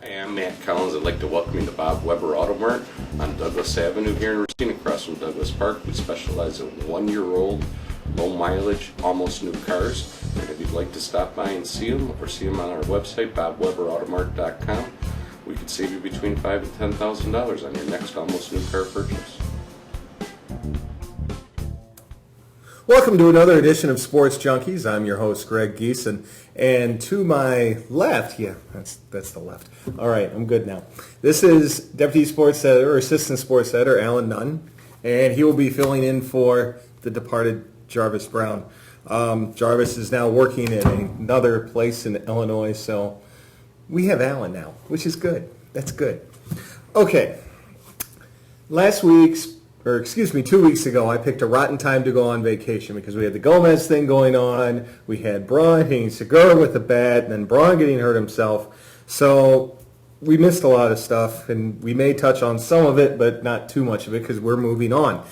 Hi, I'm Matt Collins. I'd like to welcome you to Bob Weber Auto Mart on Douglas Avenue here in Racine, across from Douglas Park. We specialize in 1-year-old, low mileage, almost new cars. And if you'd like to stop by and see them, or see them on our website, bobweberautomart.com, we could save you between $5,000 and $10,000 on your next almost new car purchase. Welcome to another edition of Sports Junkies. I'm your host, Greg Giesen. And to my left, that's the left. All right, I'm good now. This is Deputy Sports Editor, or Assistant Sports Editor, Alan Nunn. And he will be filling in for the departed Jarvis Brown. Jarvis is now working in another place in Illinois, so we have Alan now, which is good. That's good. Okay. 2 weeks ago, I picked a rotten time to go on vacation because we had the Gomez thing going on. We had Braun hitting Segura with the bat, and then Braun getting hurt himself. So we missed a lot of stuff, and we may touch on some of it, but not too much of it because we're moving on.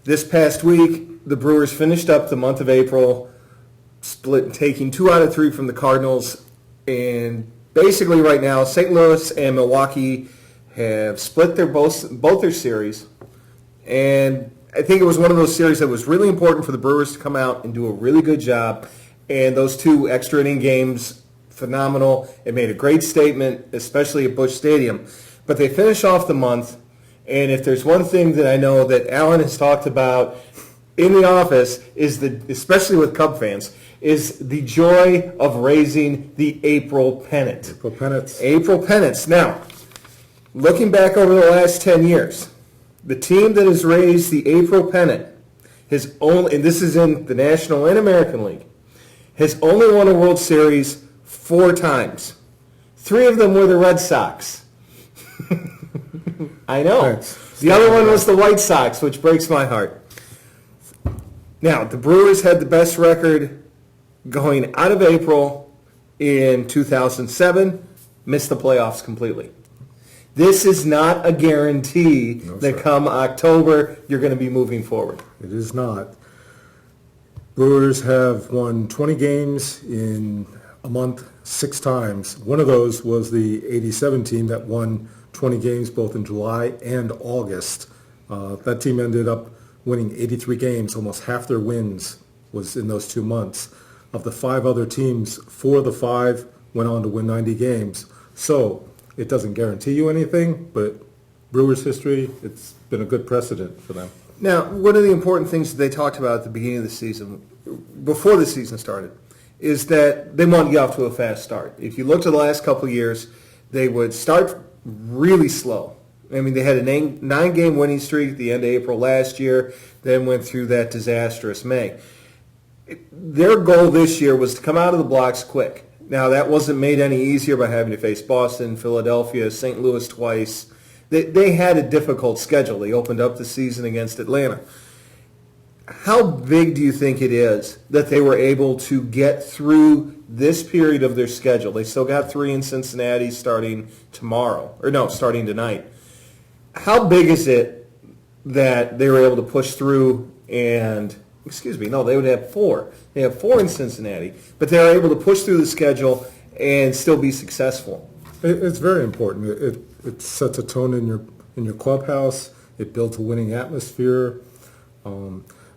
This past week, the Brewers finished up the month of April, taking 2 out of 3 from the Cardinals. And basically right now, St. Louis and Milwaukee have split both their series. And I think it was one of those series that was really important for the Brewers to come out and do a really good job. And those 2 extra inning games, phenomenal. It made a great statement, especially at Busch Stadium. But they finish off the month, and if there's one thing that I know that Alan has talked about in the office, especially with Cub fans, is the joy of raising the April pennant. April pennants. Now, looking back over the last 10 years, the team that has raised the April pennant has only, and this is in the National and American League, has only won a World Series 4 times. 3 of them were the Red Sox. I know. The other one was the White Sox, which breaks my heart. Now, the Brewers had the best record going out of April in 2007, missed the playoffs completely. This is not a guarantee that come October you're going to be moving forward. It is not. Brewers have won 20 games in a month 6 times. One of those was the 87 team that won 20 games both in July and August. That team ended up winning 83 games. Almost half their wins was in those 2 months. Of the 5 other teams, 4 of the 5 went on to win 90 games. So it doesn't guarantee you anything, but Brewers history, it's been a good precedent for them. Now, one of the important things that they talked about at the beginning of the season, before the season started, is that they want to get off to a fast start. If you look to the last couple of years, they would start really slow. I mean, they had a 9-game winning streak at the end of April last year, then went through that disastrous May. Their goal this year was to come out of the blocks quick. Now, that wasn't made any easier by having to face Boston, Philadelphia, St. Louis twice. They had a difficult schedule. They opened up the season against Atlanta. How big do you think it is that they were able to get through this period of their schedule? They still got 3 in Cincinnati starting tonight. How big is it that they were able to push through and... they would have 4. They have 4 in Cincinnati, but they are able to push through the schedule and still be successful. It's very important. It sets a tone in your clubhouse. It builds a winning atmosphere.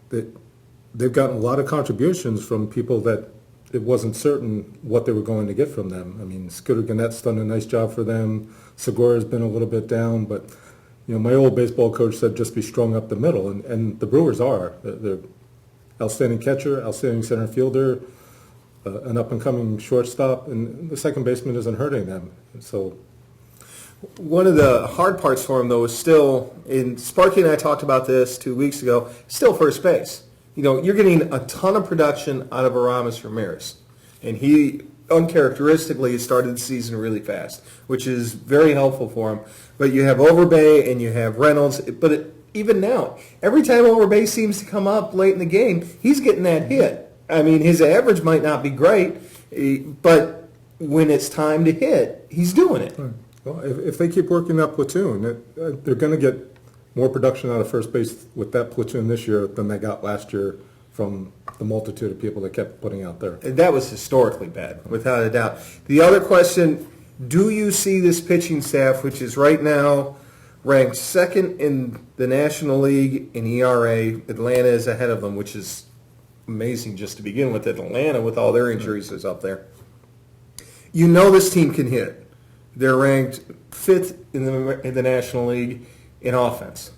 They've gotten a lot of contributions from people that it wasn't certain what they were going to get from them. I mean, Scooter Gannett's done a nice job for them. Segura's been a little bit down, but my old baseball coach said just be strung up the middle, and the Brewers are. They're outstanding catcher, outstanding center fielder, an up-and-coming shortstop, and the second baseman isn't hurting them. So, one of the hard parts for him, though, is still, and Sparky and I talked about this 2 weeks ago, still first base. You're getting a ton of production out of Aramis Ramirez, and he uncharacteristically started the season really fast, which is very helpful for him. But you have Overbay and you have Reynolds, but even now, every time Overbay seems to come up late in the game, he's getting that hit. I mean, his average might not be great, but when it's time to hit, he's doing it. Well, if they keep working that platoon, they're going to get more production out of first base with that platoon this year than they got last year from the multitude of people they kept putting out there. And that was historically bad, without a doubt. The other question, Do you see this pitching staff, which is right now ranked second in the National League in ERA? Atlanta is ahead of them, which is amazing just to begin with. Atlanta, with all their injuries, is up there. You know this team can hit. They're ranked fifth in the National League in offense.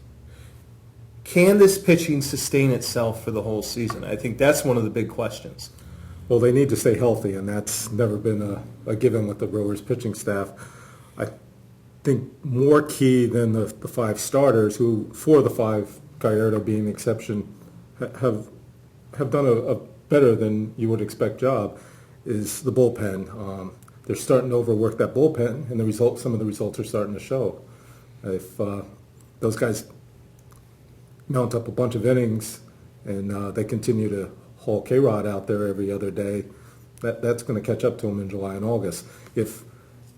Can this pitching sustain itself for the whole season? I think that's one of the big questions. Well, they need to stay healthy, and that's never been a given with the Brewers pitching staff. I think more key than the five starters, who, for the five, Gallardo being the exception, have done a better than you would expect job, is the bullpen. They're starting to overwork that bullpen, and some of the results are starting to show. If those guys mount up a bunch of innings and they continue to haul K-Rod out there every other day, that's going to catch up to them in July and August. If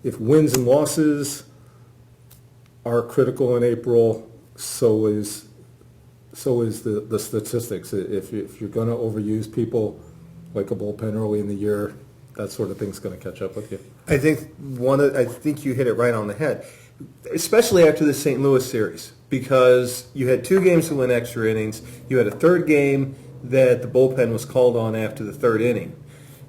wins and losses are critical in April, so is the statistics. If you're going to overuse people like a bullpen early in the year, that sort of thing's going to catch up with you. I think you hit it right on the head, especially after the St. Louis series, because you had 2 games to win extra innings. You had a third game that the bullpen was called on after the third inning.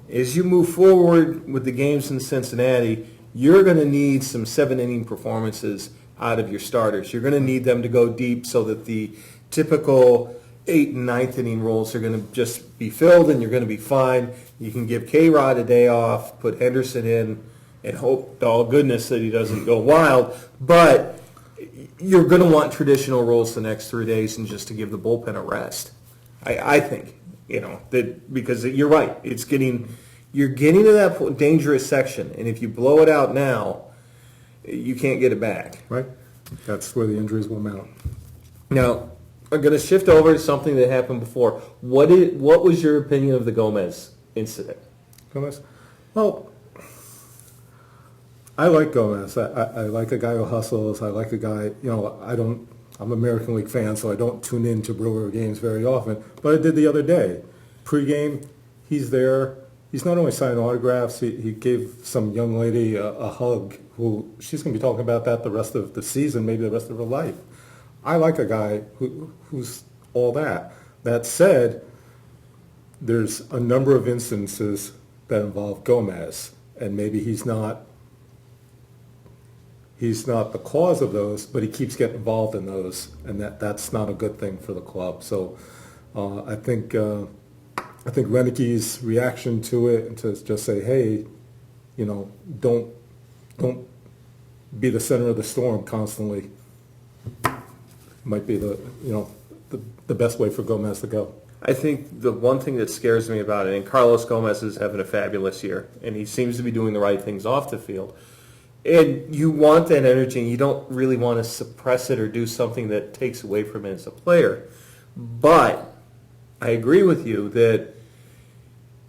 As you move forward with the games in Cincinnati, you're going to need some 7-inning performances out of your starters. You're going to need them to go deep so that the typical 8th and 9th inning roles are going to just be filled, and you're going to be fine. You can give K-Rod a day off, put Henderson in, and hope to all goodness that he doesn't go wild. But you're going to want traditional roles the next 3 days, and just to give the bullpen a rest. I think, that because you're right, you're getting to that dangerous section, and if you blow it out now, you can't get it back. Right? That's where the injuries will mount. Now, I'm going to shift over to something that happened before. What was your opinion of the Gomez incident? Gomez? Well, I like Gomez. I like a guy who hustles. I like a guy, I'm an American League fan, so I don't tune into Brewer games very often. But I did the other day. Pre-game, he's there. He's not only signing autographs, he gave some young lady a hug who she's going to be talking about that the rest of the season, maybe the rest of her life. I like a guy who's all that. That said, there's a number of instances that involve Gomez, and maybe he's not the cause of those, but he keeps getting involved in those, and that's not a good thing for the club. So I think Renicke's reaction to it, and to just say, hey, don't be the center of the storm constantly, might be the best way for Gomez to go. I think the one thing that scares me about it, and Carlos Gomez is having a fabulous year, and he seems to be doing the right things off the field. And you want that energy, and you don't really want to suppress it or do something that takes away from it as a player. But I agree with you that,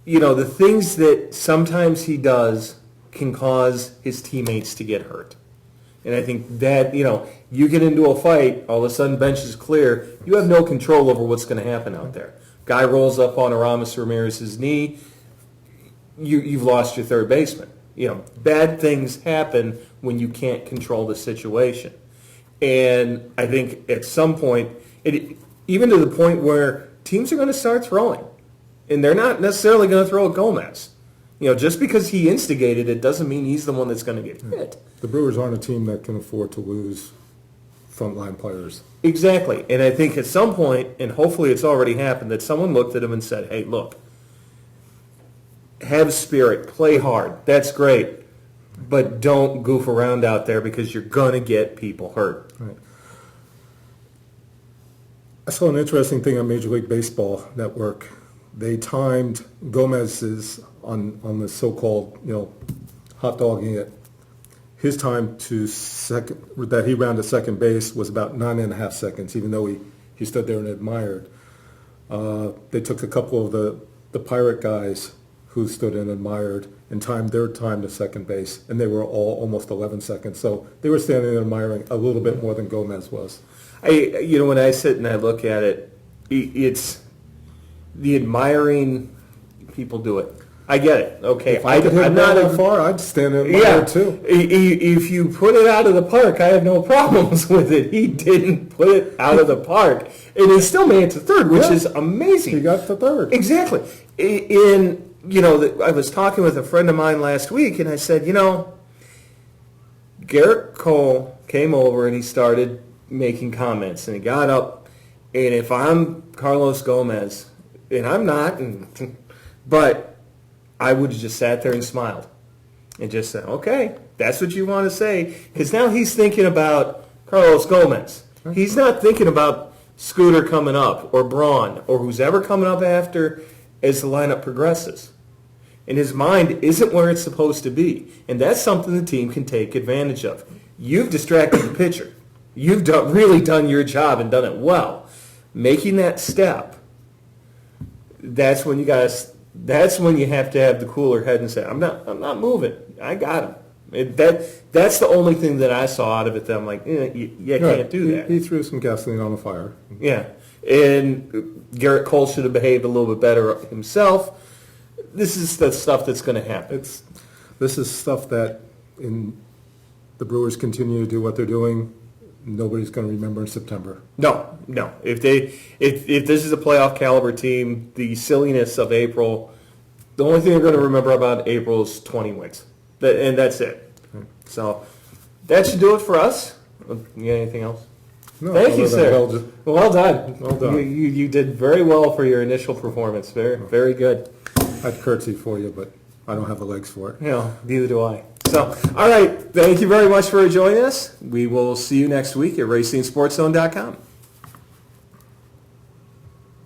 the things that sometimes he does can cause his teammates to get hurt. And I think that, you get into a fight, all of a sudden bench is clear, you have no control over what's going to happen out there. Guy rolls up on Aramis Ramirez's knee, you've lost your third baseman. Bad things happen when you can't control the situation. And I think at some point, even to the point where teams are going to start throwing, and they're not necessarily going to throw at Gomez. Just because he instigated it doesn't mean he's the one that's going to get hit. The Brewers aren't a team that can afford to lose frontline players. Exactly. And I think at some point, and hopefully it's already happened, that someone looked at him and said, hey, look, have spirit, play hard, that's great, but don't goof around out there because you're going to get people hurt. Right. I saw an interesting thing on Major League Baseball Network. They timed Gomez's on the so-called, hot dogging it. His time to second, that he rounded second base, was about 9.5 seconds, even though he stood there and admired. They took a couple of the Pirate guys who stood and admired and timed their time to second base, and they were all almost 11 seconds. So they were standing and admiring a little bit more than Gomez was. When I sit and I look at it, it's the admiring people do it. I get it. Okay, If I could hit I'm it not that far, I'd stand in Yeah, there too. if you put it out of the park, I have no problems with it. He didn't put it out of the park, and he still made it to third, which is amazing. He got to third. Exactly. I was talking with a friend of mine last week, and I said, Garrett Cole came over and he started making comments, and he got up, and if I'm Carlos Gomez, and I'm not, but I would have just sat there and smiled and just said, okay, that's what you want to say, because now he's thinking about Carlos Gomez. He's not thinking about Scooter coming up or Braun or who's ever coming up after as the lineup progresses. And his mind isn't where it's supposed to be. And that's something the team can take advantage of. You've distracted the pitcher. You've really done your job and done it well. Making that step, that's when you have to have the cooler head and say, I'm not moving. I got him. That's the only thing that I saw out of it that I'm like, you can't do that. He threw some gasoline on the fire. Yeah. And Garrett Cole should have behaved a little bit better himself. This is the stuff that's going to happen. This is stuff that, in the Brewers continue to do what they're doing, nobody's going to remember in September. No. If this is a playoff caliber team, the silliness of April, the only thing they're going to remember about April is 20 wins, and that's it. So that should do it for us. You got anything else? No, Thank you, other than sir. Well done. Well done. You did very well for your initial performance. Very, very good. I'd curtsy for you, but I don't have the legs for it. Neither do I. So, all right. Thank you very much for joining us. We will see you next week at RacingSportsZone.com.